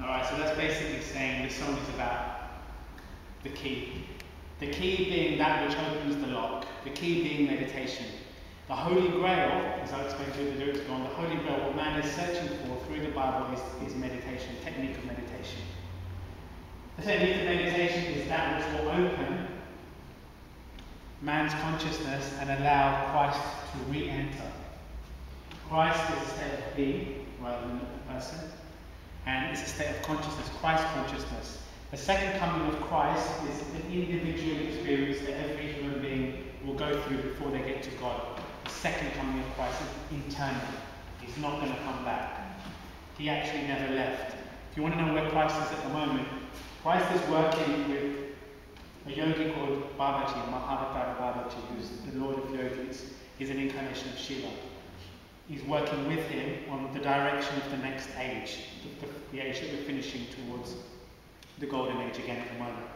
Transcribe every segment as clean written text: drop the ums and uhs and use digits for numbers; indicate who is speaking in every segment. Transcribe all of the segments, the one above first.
Speaker 1: Alright, so that's basically saying the song is about the key. The key being that which opens the lock. The key being meditation. The Holy Grail, as I explained to you the lyrics go on, the Holy Grail, what man is searching for through the Bible is meditation, technique of meditation. The technique of meditation is that which will open man's consciousness and allow Christ to re-enter. Christ is a state of being rather than a person, and it's a state of consciousness, Christ consciousness. The second coming of Christ is an individual experience that every human being will go through before they get to God. The second coming of Christ is eternal. He's not going to come back. He actually never left. If you want to know where Christ is at the moment, Christ is working with a yogi called Babaji, Mahavadar Babaji, who's the Lord of Yogis. He's an incarnation of Shiva. He's working with him on the direction of the next age, the age that we're finishing towards the golden age again at the moment.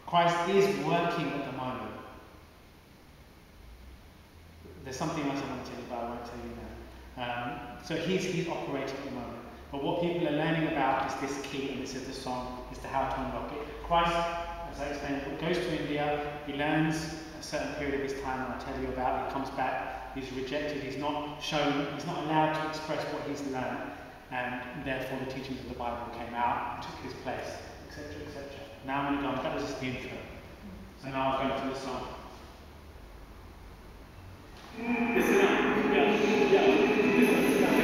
Speaker 1: Christ is working at the moment. There's something else I want to tell you about, I won't tell you now. So he's operating at the moment. But what people are learning about is this key, and this is the song, is to how to unlock it. Christ, as I explained, goes to India, he learns a certain period of his time, and I'll tell you about, he comes back, he's rejected, he's not allowed to express what he's learned, and therefore the teachings of the Bible came out, took his place, etc., etc. Now I'm going to go on, that was just the intro. So now I'll go to the song.
Speaker 2: Listen up, the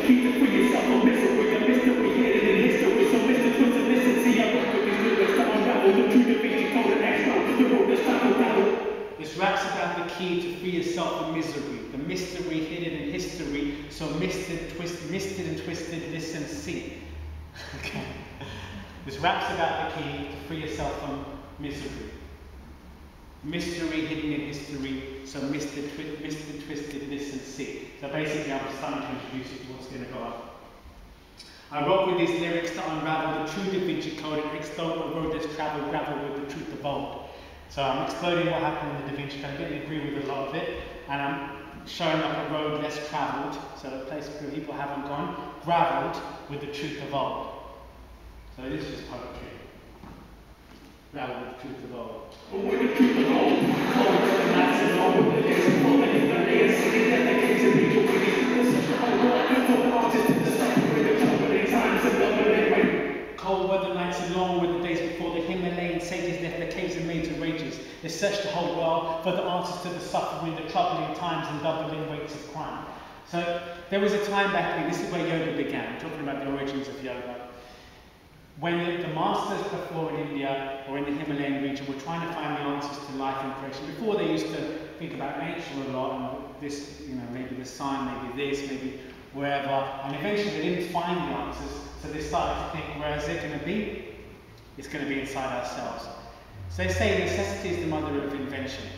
Speaker 2: key to free yourself from misery, the mystery hidden in history. So Mr. Twisted, listen, see I work with these lyrics to unravel the truth of being called an extra. The road is travel.
Speaker 1: This raps about the key to free yourself from misery, the mystery hidden in history. So misted and twisted, listen, see. Okay. This raps about the key to free yourself from misery. Mystery hidden in history, so misted, twisted, listen, see. So basically I'm starting to introduce you to what's going to go on. I rock with these lyrics to unravel the true Da Vinci Code and explode a road that's traveled, gravel with the truth of old. So I'm exploding what happened in the Da Vinci Code, I don't agree with a lot of it, and I'm showing up a road less travelled, so a place where people haven't gone, gravelled with the truth of old. So this is just poetry. Gravelled with the truth of old.
Speaker 2: With the truth of old, cold weather nights and long with the days of fall, and in the days, sitting at the gates of each of these, such a whole world, and for the artists in the suffering, the troubling times and doubling rain.
Speaker 1: Cold weather nights and long were the days before the Himalayan sages left the caves and made to rages. They searched the whole world for the answers to the suffering, the troubling times and doubling weights of crime. So there was a time back then, this is where yoga began, I'm talking about the origins of yoga. When the masters before in India or in the Himalayan region were trying to find the answers to life and creation, before they used to think about nature a lot and this, maybe the sun, maybe this, maybe wherever, and eventually they didn't find the answers, so they started to think, where is it going to be? It's going to be inside ourselves. So they say necessity is the mother of invention.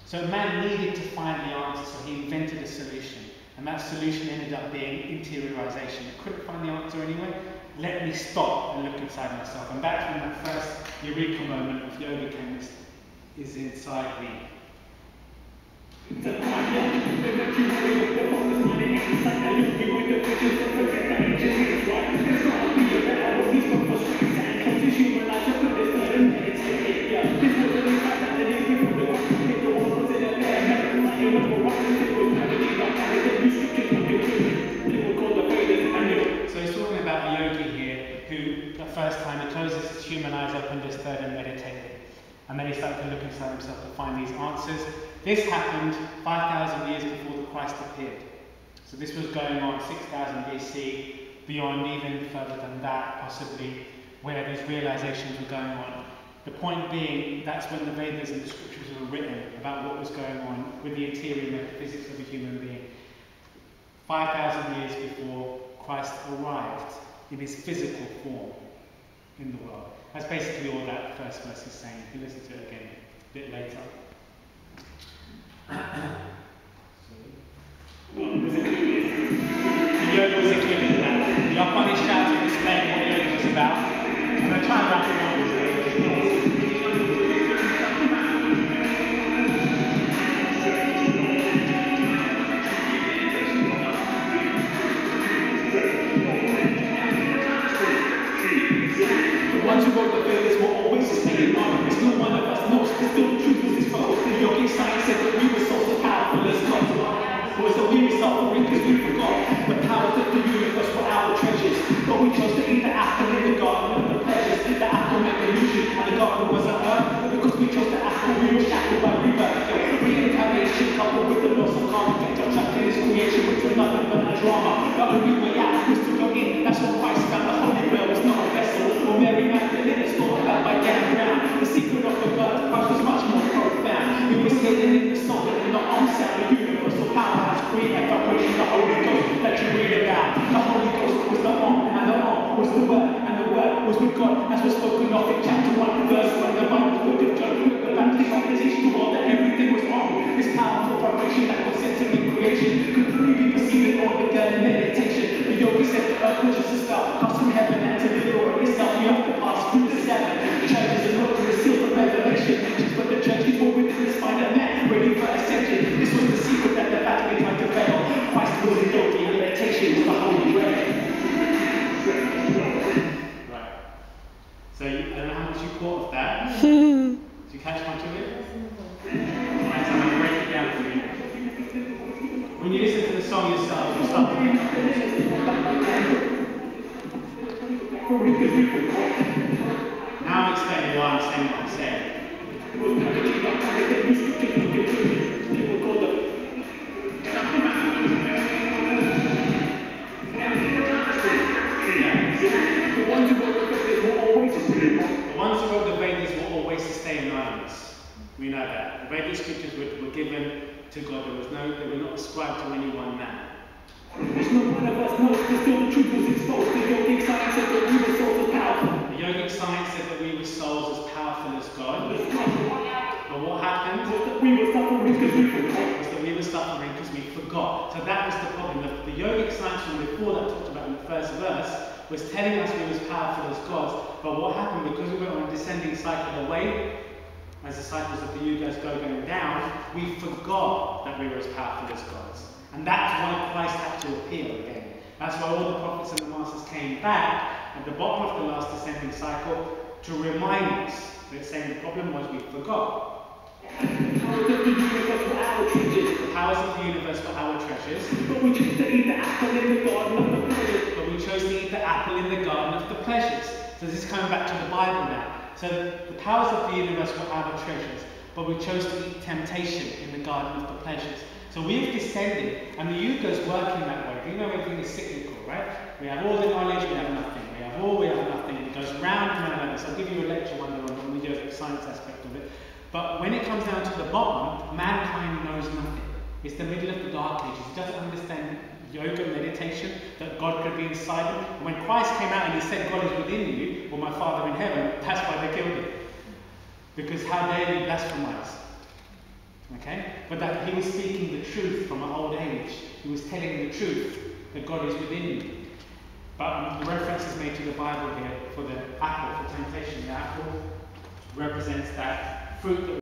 Speaker 1: So man needed to find the answer, so he invented a solution, and that solution ended up being interiorization. He couldn't find the answer anyway. Let me stop and look inside myself. And that's when that first eureka moment of yoga came, is inside me. So he's talking about a yogi here who, the first time he closes his human eyes, opened his third and meditated. And then he started to look inside himself to find these answers. This happened 5,000 years before the Christ appeared. So this was going on 6,000 BC, beyond even further than that, possibly, where these realizations were going on. The point being, that's when the Vedas and the scriptures were written about what was going on with the interior metaphysics of a human being. 5,000 years before Christ arrived in his physical form in the world. That's basically all that first verse is saying. You can listen to it again a bit later. Yoga was included in that. The Upanishad to explain what yoga was about. I'm going to try and wrap it up.
Speaker 2: same arm. It's no one of us knows, but still the truth was exposed. The yogic science said that we were souls as powerful as gods. Was that we were suffering because we forgot the powers of the universe were our treasures. But we chose to eat the apple in the garden of the pleasures. The apple meant illusion, and the garden was on earth. But because we chose the apple, we were shackled by rebirth. Reincarnation coupled with the loss of karma kept us trapped in this creation, which was nothing but a drama. The only way out was to go in. That's what Christ found. The Holy Grail was not a vessel, or Mary Magdalene is thought about by Dan Brown. The secret of the birth of Christ was much more profound. It was hidden in the soul and in the arms out the universal power has created vibration. The Holy Ghost that you read about. The Holy Ghost was the arm, and the arm was the word, and the word was with God, as was spoken of in chapter 1, verse 1. The Bible, book of John, the Baptist, like to teach the world that everything was on. This powerful vibration that was centered in creation could only be perceived in all the in meditation. The yogi said the earth was just a star, comes from heaven, and to liberate yourself, you have to pass through the seven churches and look to the seal of revelation. But the churches were within the spine of man, ready for ascension. This was the secret that the Vatican tried to veil. Christ was a yogi, and meditation was the Holy Grail.
Speaker 1: Right. So I don't know how much you caught of that. Did you catch much of it? Right, so I'm going to break it down for you. When you listen to the song yourself, you start to pick up things. Now I'm explaining why I'm saying what I'm saying. The ones who wrote the Vedas were always sustain anonymous. We know that. The Vedic scriptures were given to God. They were not ascribed to any one man.
Speaker 2: There's no one of us knows, but still the truth was exposed. The yogic science said that we were souls as powerful.
Speaker 1: The yogic science said that we were souls as powerful as God. But what happened?
Speaker 2: Was that we were suffering because we forgot.
Speaker 1: Was that we were suffering because we forgot. So that was the problem. The yogic science from before that talked about in the first verse was telling us we were as powerful as gods. But what happened? Because we went on a descending cycle away, as the cycles of the yugas going down, we forgot that we were as powerful as gods. And that's why Christ had to appear again. That's why all the prophets and the masters came back at the bottom of the last descending cycle to remind us that saying the problem was we forgot.
Speaker 2: The powers of the universe were our treasures.
Speaker 1: The powers of the universe were our treasures.
Speaker 2: But we chose to eat the apple in the garden of the pleasures.
Speaker 1: But we chose to eat the apple in the garden of the pleasures. So this is coming back to the Bible now. So the powers of the universe were our treasures, but we chose to eat temptation in the garden of the pleasures. So we've descended, and the yugas working that way. Do you know everything is cyclical, right? We have all the knowledge, we have nothing. We have all, we have nothing. It goes round and round like this. I'll give you a lecture one day on the yogic science aspect of it. But when it comes down to the bottom, mankind knows nothing. It's the middle of the dark ages. He doesn't understand yoga, meditation, that God could be inside him. And when Christ came out and he said, God is within you, or my Father in heaven, that's why they killed him. Because how dare you blasphemize? Okay? But that he was speaking the truth from an old age. He was telling the truth that God is within you. But the reference is made to the Bible here for the apple, for temptation. The apple represents that fruit that